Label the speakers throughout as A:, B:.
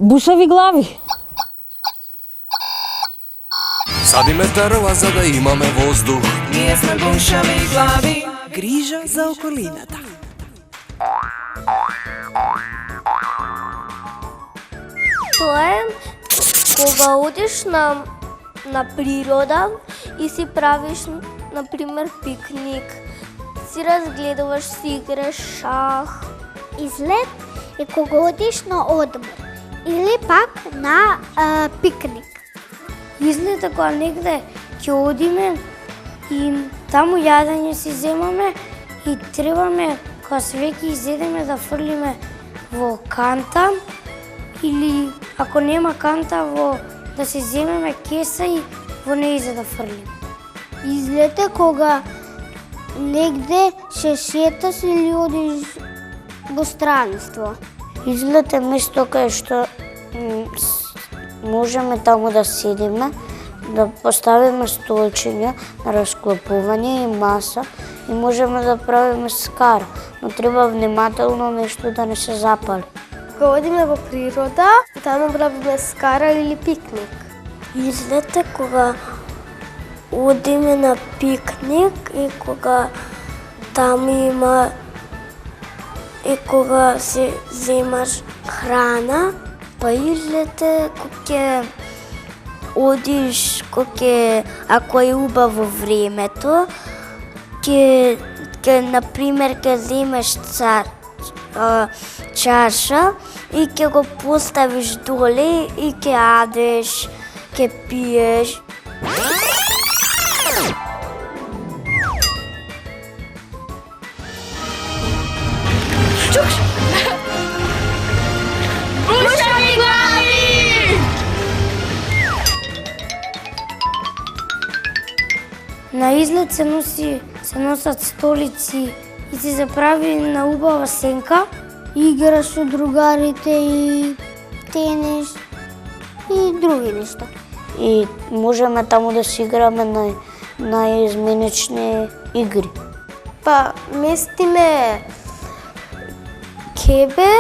A: Бушави глави.
B: Садиме дрва за да имаме воздух.
C: Ние сме бушави глави.
D: Грижа за околината.
E: Тоа е кога одиш на природа и си правиш, например, пикник. Си разгледуваш, си играш шах.
F: Излет е кога одиш на одмор или пак на пикник.
E: Излет е кога негде ќе одиме и таму јадење си земаме и требаме кога све ќе изедеме да фрлиме во канта или ако нема канта да се земеме кеса и во неја за да фрлиме.
F: Излет е кога негде се шеташ или одиш во странство.
E: Излет е место кај што можеме таму да седиме, да поставиме столчиња на расклопување и маса и можеме да правиме скара, но треба внимателно нешто да не се запали.
F: Кога одиме во природа, таму правиме скара или пикник.
E: Излет е кога одиме на пикник и кога таму има и кога се земаш храна, па излет е кога ќе одиш, ако е убаво времето, ќе например ќе земеш чаша и ќе го поставиш доле и ќе јадеш, ќе пиеш.
C: Бушави глави!
E: На излет се носат столици и се заправи на убава сенка.
F: Играш со другарите и тенис и други нешта.
E: И можеме таму да си играме на најизменични игри.
F: Па местиме кебе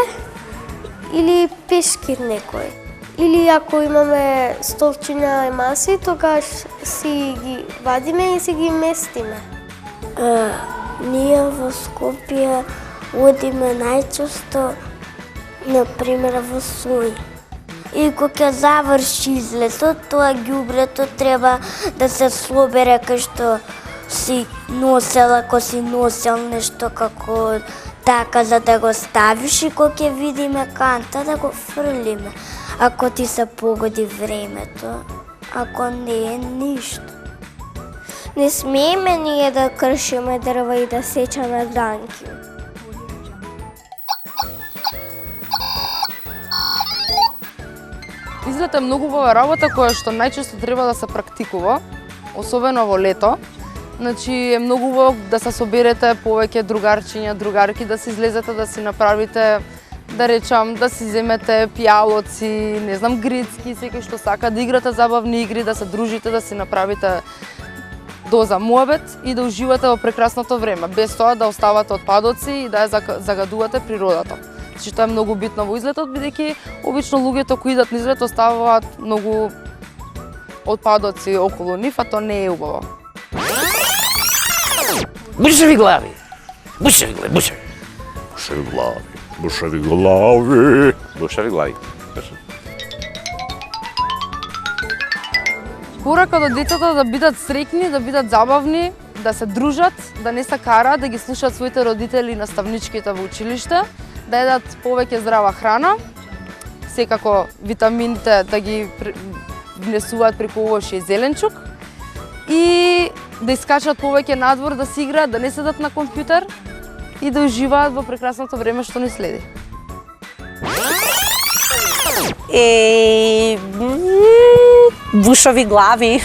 F: или пешкир некој. Или ако имаме столчиња и маси, тогаш си ги вадиме и си ги местиме.
E: Ние во Скопје одиме најчесто, например, во Сој. И кога ќе заврши излетот, тоа ѓубрето треба да се собере кај што си носел, ако си носел нешто како така за да го ставиш и кога ќе видиме канта да го фрлиме. Ако ти се погоди времето, ако не е ништо.
F: Не смееме ние да кршиме дрва и да сечаме ганки.
G: Излет е многу убава работа која што најчесто треба да се практикува, особено во лето. Значи е многу убаво да се соберете повеќе другарчиња, другарки, да се излезете, да си направите, да речам, да си земете пијалоци, не знам, грецки, секој што сака, да играте забавни игри, да се дружите, да си направите доза муабет и да уживате во прекрасното време, без тоа да оставате отпадоци и да ја загадувате природата. Значи тоа е многу битно во излетот, бидејќи обично луѓето кои идат на излет оставуваат многу отпадоци околу нив, а тоа не е убаво.
B: Бушави глави! Бушави глави, бушави! Бушави глави, бушави глави! Бушави глави.
G: Порака до децата да бидат среќни, да бидат забавни, да се дружат, да не се караат, да ги слушаат своите родители и наставничките во училиште, да едат повеќе здрава храна, секако витамините да ги внесуваат преку овош и зеленчук и да искачат повеќе надвор, да си играат, да не седат на компјутер и да уживаат во прекрасното време што ни следи.
D: Бушави глави.